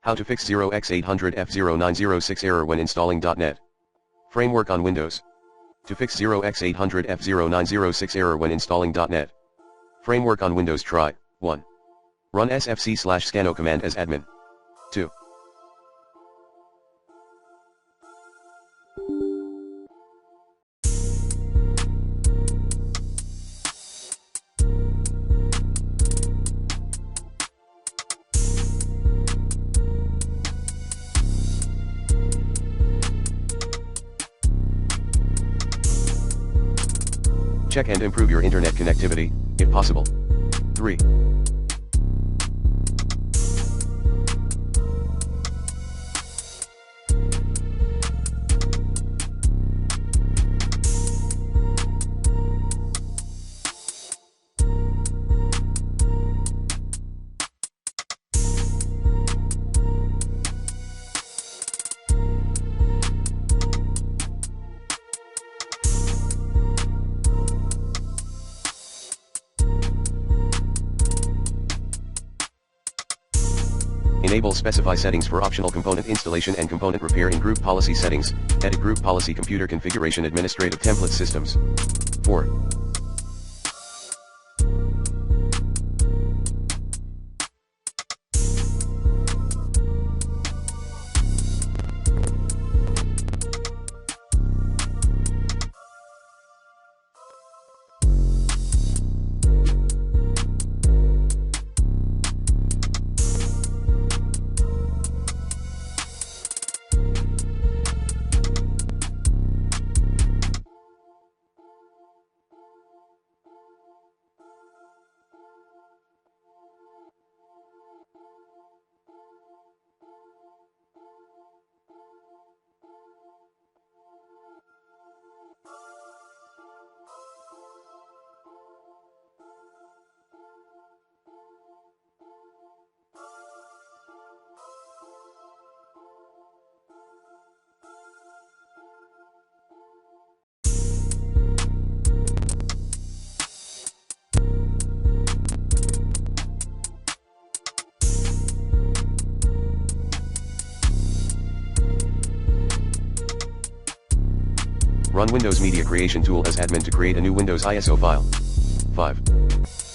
How to fix 0x800f0906 error when installing .NET Framework on Windows. To fix 0x800f0906 error when installing .NET Framework on Windows, try 1. Run sfc/scano command as admin. 2. Check and improve your internet connectivity, if possible. 3. Enable specify settings for optional component installation and component repair in group policy settings, edit group policy computer configuration administrative template systems. 4. Run Windows Media Creation Tool as admin to create a new Windows ISO file. 5.